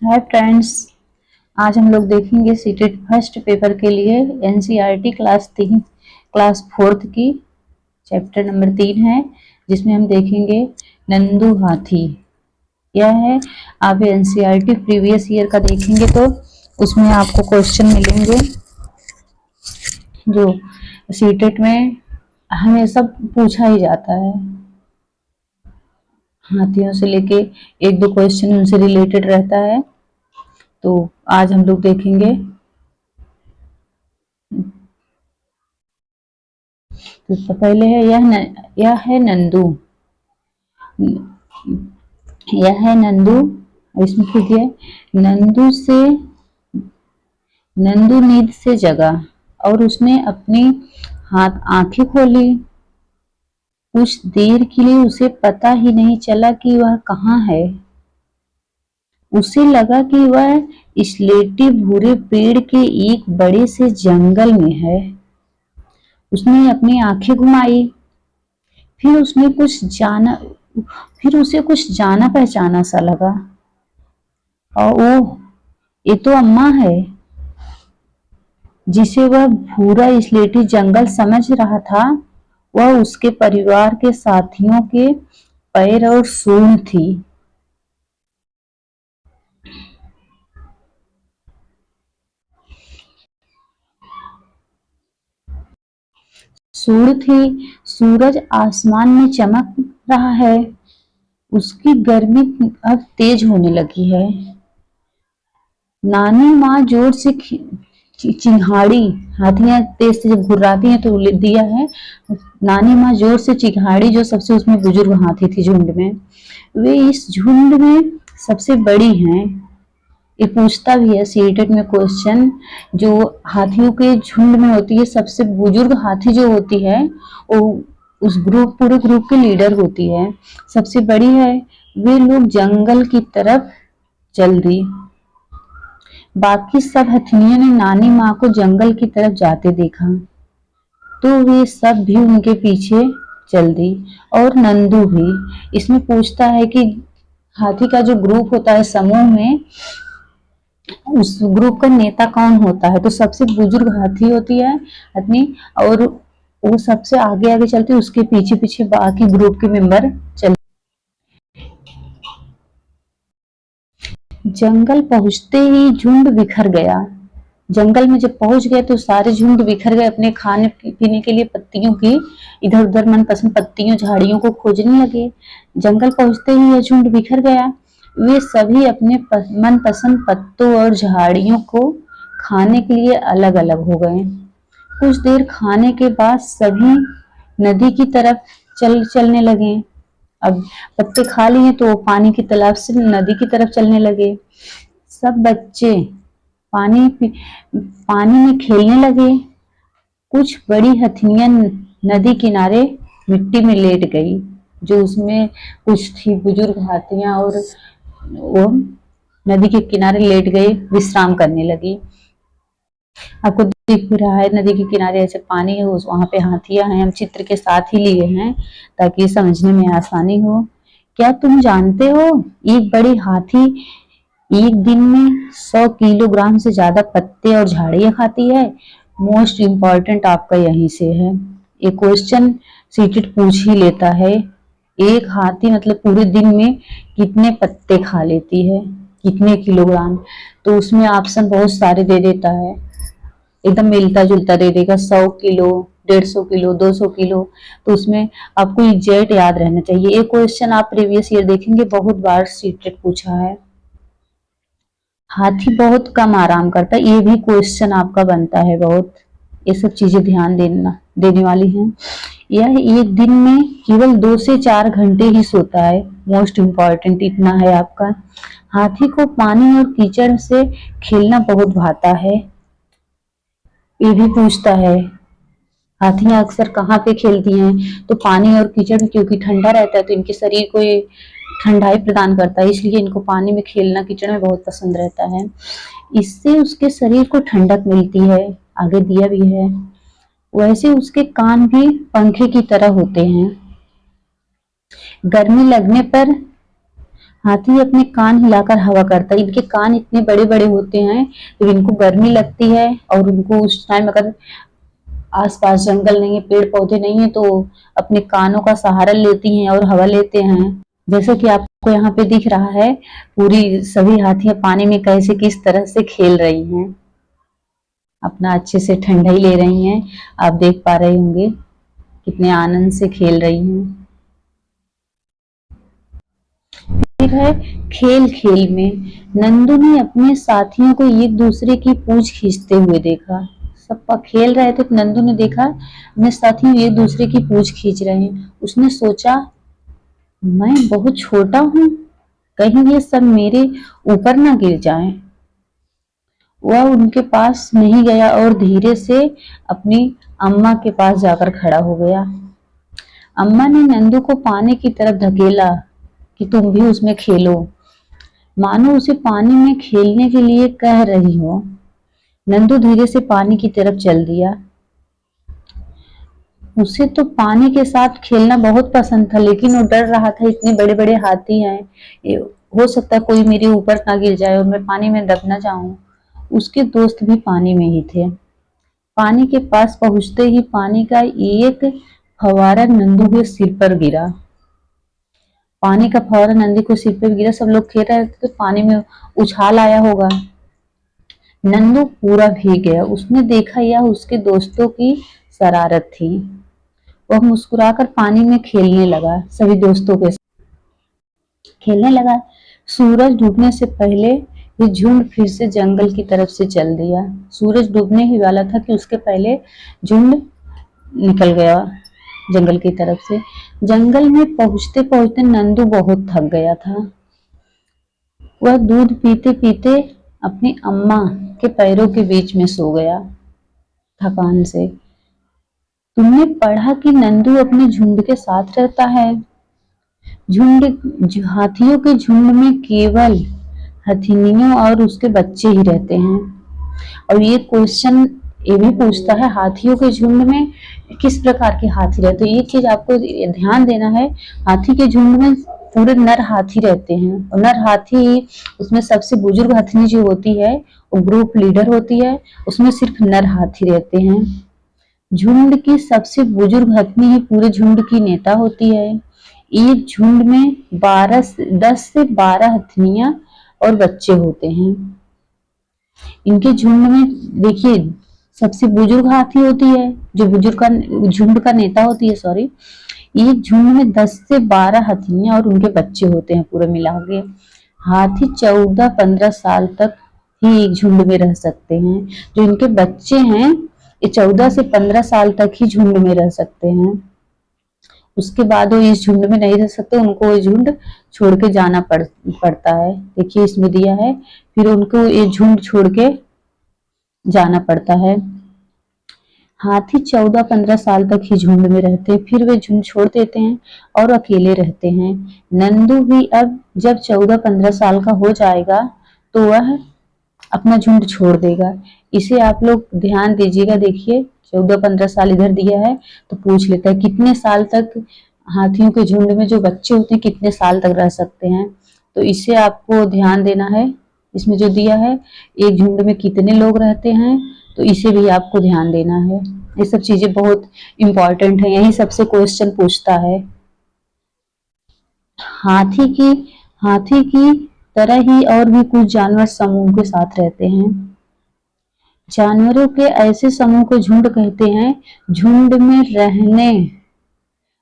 Hi friends, आज हम लोग देखेंगे सीटेट फर्स्ट पेपर के लिए एनसीईआरटी क्लास फोर्थ की चैप्टर नंबर 3 है, जिसमें हम देखेंगे नंदू हाथी। यह है, आप एनसीईआरटी प्रीवियस ईयर का देखेंगे तो उसमें आपको क्वेश्चन मिलेंगे जो सीटेट में हमेशा पूछा ही जाता है। हाथियों से लेके एक दो क्वेश्चन उनसे रिलेटेड रहता है, तो आज हम लोग देखेंगे। तो पहले है यह है नंदू। यह है नंदू। इसमें देखिए, नंदू से नंदू नींद से जगा और उसने अपनी हाथ आंखें खोली। कुछ देर के लिए उसे पता ही नहीं चला कि वह कहाँ है। उसे लगा कि वह स्लेटी भूरे पेड़ के एक बड़े से जंगल में है। उसने अपनी आंखें घुमाई। फिर उसने कुछ जाना फिर उसे कुछ जाना पहचाना सा लगा। और ओह, ये तो अम्मा है, जिसे वह भूरा स्लेटी जंगल समझ रहा था। वह उसके परिवार के साथियों के पैर और सूंड थी। सूंड थी। सूरज आसमान में चमक रहा है। उसकी गर्मी अब तेज होने लगी है। नानी माँ जोर से चिंघाड़ी। हाथियां तेज से जब घुर्राती हैं तो दिया है। नानी माँ जोर से चिंघाड़ी, जो सबसे उसमें बुजुर्ग हाथी थी झुंड में। वे इस झुंड में सबसे बड़ी हैं। ये पूछता भी है सीटेट में क्वेश्चन, जो हाथियों के झुंड में होती है सबसे बुजुर्ग हाथी जो होती है, वो उस पूरे ग्रुप की लीडर होती है, सबसे बड़ी है। वे लोग जंगल की तरफ चल दी। बाकी सब हथिनियों ने नानी माँ को जंगल की तरफ जाते देखा, तो वे सब भी उनके पीछे चल दी, और नंदू भी। इसमें पूछता है कि हाथी का जो ग्रुप होता है समूह में, उस ग्रुप का नेता कौन होता है। तो सबसे बुजुर्ग हाथी होती है हथनी, और वो सबसे आगे आगे चलती है, उसके पीछे पीछे बाकी ग्रुप के मेंबर चल। जंगल पहुंचते ही झुंड बिखर गया। जंगल में जब पहुंच गए तो सारे झुंड बिखर गए अपने खाने पीने के लिए पत्तियों की। इधर उधर मनपसंद पत्तियों झाड़ियों को खोजने लगे। जंगल पहुंचते ही यह झुंड बिखर गया। वे सभी अपने मनपसंद पत्तों और झाड़ियों को खाने के लिए अलग अलग हो गए। कुछ देर खाने के बाद सभी नदी की तरफ चलने लगे। अब पत्ते खा लिए तो पानी की तलाश से नदी की तरफ चलने लगे। सब बच्चे पानी में खेलने लगे। कुछ बड़ी हथिनियां नदी किनारे मिट्टी में लेट गई, जो उसमें कुछ थी बुजुर्ग हाथियां, और वो नदी के किनारे लेट गई, विश्राम करने लगी। आपको दिख रहा है नदी के किनारे ऐसे पानी है, वहां पे हाथियां हैं। हम चित्र के साथ ही लिए हैं ताकि समझने में आसानी हो। क्या तुम जानते हो, एक बड़ी हाथी एक दिन में 100 किलोग्राम से ज्यादा पत्ते और झाड़ियां खाती है। मोस्ट इम्पॉर्टेंट आपका यहीं से है। एक क्वेश्चन सीटेट पूछ ही लेता है, एक हाथी मतलब पूरे दिन में कितने पत्ते खा लेती है, कितने किलोग्राम। तो उसमें ऑप्शन बहुत सारे दे देता है, एकदम मिलता जुलता दे देगा। 100 किलो, 150 किलो, 200 किलो। तो उसमें आपको एग्जैक्ट याद रहना चाहिए। ये क्वेश्चन आप प्रीवियस ईयर देखेंगे, बहुत बार सीटेट पूछा है। हाथी बहुत कम आराम करता है, ये भी क्वेश्चन आपका बनता है बहुत। ये सब चीजें ध्यान देने वाली हैं। यह एक दिन में केवल 2 से 4 घंटे ही सोता है। मोस्ट इम्पॉर्टेंट इतना है आपका। हाथी को पानी और कीचड़ से खेलना बहुत भाता है, ये भी पूछता है। हाथियां अक्सर कहाँ पे खेलती हैं, तो पानी और कीचड़ में, क्योंकि ठंडा रहता है तो इनके शरीर को ये ठंडाई प्रदान करता है, इसलिए इनको पानी में खेलना कीचड़ में बहुत पसंद रहता है। इससे उसके शरीर को ठंडक मिलती है, आगे दिया भी है। वैसे उसके कान भी पंखे की तरह होते हैं। गर्मी लगने पर हाथी अपने कान हिलाकर हवा करता है। इनके कान इतने बड़े बड़े होते हैं, जब इनको गर्मी लगती है और उनको उस टाइम अगर आसपास जंगल नहीं है, पेड़ पौधे नहीं है, तो अपने कानों का सहारा लेती हैं और हवा लेते हैं। जैसे कि आपको यहाँ पे दिख रहा है, पूरी सभी हाथियां पानी में कैसे किस तरह से खेल रही हैं, अपना अच्छे से ठंडाई ले रही हैं। आप देख पा रहे होंगे कितने आनंद से खेल रही हैं। फिर है खेल खेल में, नंदू ने अपने साथियों को एक दूसरे की पूंछ खींचते हुए देखा। सब खेल रहे थे तो नंदू ने देखा अपने साथी एक दूसरे की पूंछ खींच रहे हैं। उसने सोचा, मैं बहुत छोटा हूं, कहीं ये सब मेरे ऊपर ना गिर जाएं। वह उनके पास नहीं गया और धीरे से अपनी अम्मा के पास जाकर खड़ा हो गया। अम्मा ने नंदू को पानी की तरफ धकेला कि तुम भी उसमें खेलो, मानो उसे पानी में खेलने के लिए कह रही हो। नंदू धीरे से पानी की तरफ चल दिया। उसे तो पानी के साथ खेलना बहुत पसंद था, लेकिन वो डर रहा था, इतने बड़े बड़े हाथी हैं, हो सकता है कोई मेरे ऊपर ना गिर जाए और मैं पानी में दब ना जाऊं। उसके दोस्त भी पानी में ही थे। पानी के पास पहुंचते ही पानी का एक फव्वारा नंदू के सिर पर गिरा। पानी का फव्वारा नंदी को सिर पर गिरा। सब लोग खेल रहे थे तो पानी में उछाल आया होगा। नंदू पूरा भीग गया। उसने देखा यह उसके दोस्तों की शरारत थी। वह मुस्कुराकर पानी में खेलने लगा, सभी दोस्तों के साथ खेलने लगा। सूरज डूबने से पहले ये झुंड फिर से जंगल की तरफ से चल दिया। सूरज डूबने ही वाला था कि उसके पहले झुंड निकल गया जंगल की तरफ से। जंगल में पहुंचते पहुंचते नंदू बहुत थक गया था। वह दूध पीते पीते अपनी अम्मा के पैरों के बीच में सो गया थकान से। तुमने पढ़ा कि नंदू अपने झुंड के साथ रहता है। हाथियों के झुंड में केवल हथिनियों और उसके बच्चे ही रहते हैं। और ये क्वेश्चन ये भी पूछता है, हाथियों के झुंड में किस प्रकार के हाथी रहते हैं। ये चीज आपको ध्यान देना है। हाथी के झुंड में पूरे नर हाथी रहते हैं, और नर हाथी उसमें सबसे बुजुर्ग हथिनी जो होती है वो ग्रुप लीडर होती है, उसमें सिर्फ नर हाथी रहते हैं। झुंड की सबसे बुजुर्ग हथिनी ही पूरे झुंड की नेता होती है। एक झुंड में 10 से 12 हथिनियां और बच्चे होते हैं। इनके झुंड में देखिए, सबसे बुजुर्ग हाथी होती है जो बुजुर्ग का झुंड का नेता होती है, सॉरी। एक झुंड में 10 से 12 हथिनियां और उनके बच्चे होते हैं पूरे मिला के। हाथी 14-15 साल तक ही एक झुंड में रह सकते हैं। जो इनके बच्चे हैं ये 14 से 15 साल तक ही झुंड में रह सकते हैं। उसके बाद वो इस झुंड में नहीं रह सकते, उनको ये झुंड छोड़ के जाना पड़ता है। देखिए इसमें दिया है, फिर उनको ये झुंड छोड़ के जाना पड़ता है। हाथी 14-15 साल तक ही झुंड में रहते हैं, फिर वे झुंड छोड़ देते हैं और अकेले रहते हैं। नंदू भी अब जब 14-15 साल का हो जाएगा तो वह अपना झुंड छोड़ देगा। इसे आप लोग ध्यान दीजिएगा। देखिए 14-15 साल इधर दिया है तो पूछ लेता है कितने साल तक हाथियों के झुंड में जो बच्चे होते हैं कितने साल तक रह सकते हैं, तो इसे आपको ध्यान देना है। इसमें जो दिया है एक झुंड में कितने लोग रहते हैं, तो इसे भी आपको ध्यान देना है। ये सब चीजें बहुत इंपॉर्टेंट है, यही सबसे क्वेश्चन पूछता है। हाथी की तरह ही और भी कुछ जानवर समूह के साथ रहते हैं। जानवरों के ऐसे समूह को झुंड कहते हैं। झुंड में रहने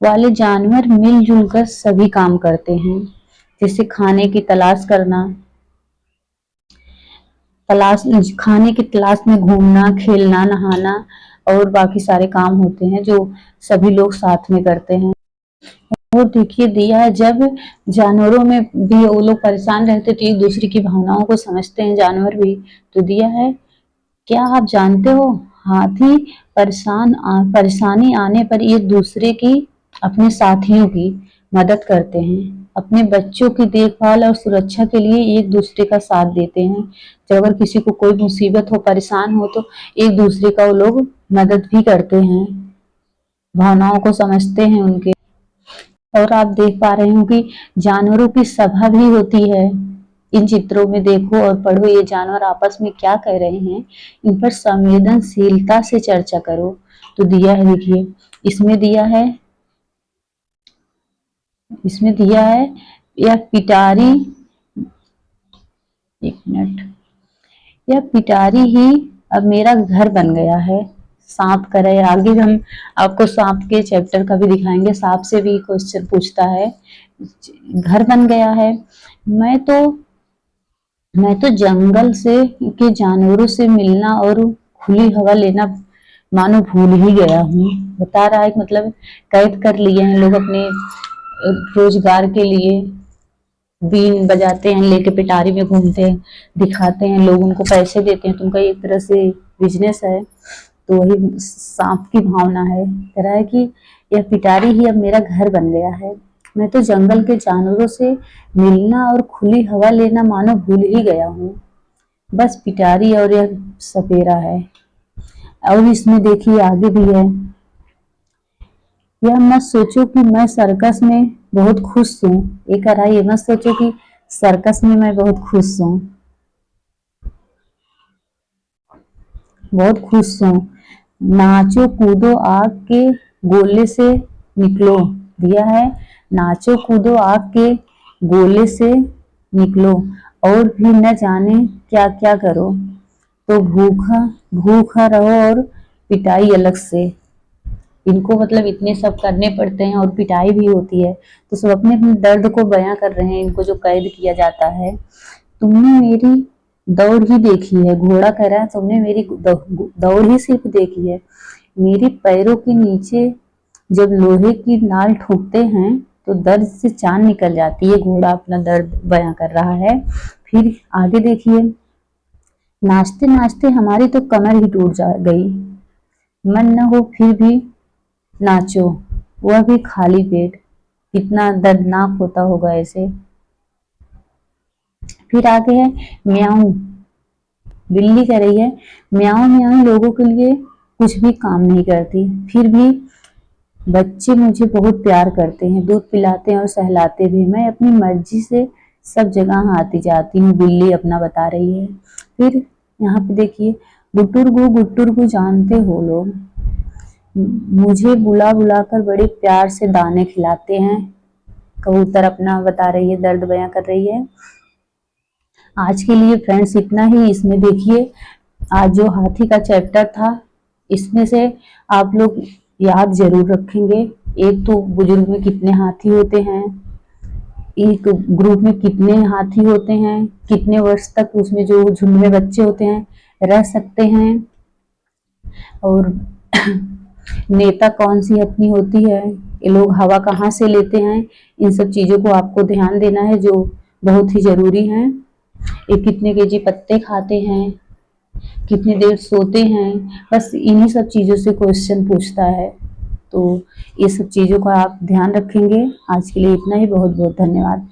वाले जानवर मिलजुल कर सभी काम करते हैं, जैसे खाने की तलाश करना, खाने की तलाश में घूमना, खेलना, नहाना और बाकी सारे काम होते हैं जो सभी लोग साथ में करते हैं। और देखिए दिया है, जब जानवरों में भी वो लोग परेशान रहते तो एक दूसरे की भावनाओं को समझते हैं जानवर भी। तो दिया है, क्या आप जानते हो हाथी परेशानी आने पर एक दूसरे की अपने साथियों की मदद करते हैं। अपने बच्चों की देखभाल और सुरक्षा के लिए एक दूसरे का साथ देते हैं। जब अगर किसी को कोई मुसीबत हो, परेशान हो, तो एक दूसरे का वो लोग मदद भी करते हैं, भावनाओं को समझते हैं उनके। और आप देख पा रहे हो कि जानवरों की सभा भी होती है। इन चित्रों में देखो और पढ़ो ये जानवर आपस में क्या कह रहे हैं, इन पर संवेदनशीलता से चर्चा करो। तो दिया है, देखिए इसमें दिया है यह पिटारी, एक मिनट, यह पिटारी ही अब मेरा घर बन गया है। सांप करे, आगे हम आपको सांप के चैप्टर का भी दिखाएंगे। सांप से भी क्वेश्चन पूछता है। घर बन गया है। मैं तो जंगल से के जानवरों से मिलना और खुली हवा लेना मानो भूल ही गया हूँ। बता रहा है मतलब कैद कर लिए हैं लोग अपने रोजगार के लिए। बीन बजाते हैं, लेके पिटारी में घूमते हैं, दिखाते हैं, लोग उनको पैसे देते हैं, तो उनका एक तरह से बिजनेस है। तो वही सांप की भावना है, कह रहा है कि यह पिटारी ही अब मेरा घर बन गया है। मैं तो जंगल के जानवरों से मिलना और खुली हवा लेना मानो भूल ही गया हूँ। बस पिटारी और यह सपेरा है। और इसमें देखिए आगे भी है, यह मत सोचो कि मैं सर्कस में बहुत खुश हूँ। ये कह रहा है, ये मत सोचो कि सर्कस में मैं बहुत खुश हूँ, बहुत खुश हूँ। नाचो कूदो आग के गोले से निकलो। दिया है, नाचो कूदो आग के गोले से निकलो और भी न जाने क्या क्या करो। तो भूखा भूखा रहो और पिटाई अलग से। इनको मतलब इतने सब करने पड़ते हैं और पिटाई भी होती है। तो सब अपने अपने दर्द को बयां कर रहे हैं, इनको जो कैद किया जाता है। तुमने मेरी दौड़ ही देखी है, घोड़ा कह रहा है तुमने मेरी दौड़ ही सिर्फ देखी है। मेरे पैरों के नीचे जब लोहे की नाल ठोकते हैं तो दर्द से जान निकल जाती है। घोड़ा अपना दर्द बयां कर रहा है। फिर आगे देखिए, नाचते नाचते हमारी तो कमर ही टूट जा गई। मन न हो फिर भी नाचो, वह भी खाली पेट। कितना दर्दनाक होता होगा ऐसे। फिर आगे है म्याऊं। बिल्ली कह रही है, म्याऊं म्याऊं लोगों के लिए कुछ भी काम नहीं करती, फिर भी बच्चे मुझे बहुत प्यार करते हैं, दूध पिलाते हैं और सहलाते भी। मैं अपनी मर्जी से सब जगह आती जाती हूँ। बिल्ली अपना बता रही है। फिर यहाँ पे देखिए, गुटुरगु जानते हो लोग, मुझे बुला बुला कर बड़े प्यार से दाने खिलाते हैं। कबूतर अपना बता रही है, दर्द बयां कर रही है। आज के लिए फ्रेंड्स इतना ही। इसमें देखिए आज जो हाथी का चैप्टर था, इसमें से आप लोग याद जरूर रखेंगे। एक तो बुजुर्ग में कितने हाथी होते हैं, एक ग्रुप में कितने हाथी होते हैं, कितने वर्ष तक उसमें जो झुंड में बच्चे होते हैं रह सकते हैं, और नेता कौन सी हथनी होती है, ये लोग हवा कहाँ से लेते हैं। इन सब चीजों को आपको ध्यान देना है, जो बहुत ही जरूरी है। ये कितने केजी पत्ते खाते हैं, कितनी देर सोते हैं, बस इन्हीं सब चीजों से क्वेश्चन पूछता है। तो ये सब चीजों का आप ध्यान रखेंगे। आज के लिए इतना ही। बहुत बहुत धन्यवाद।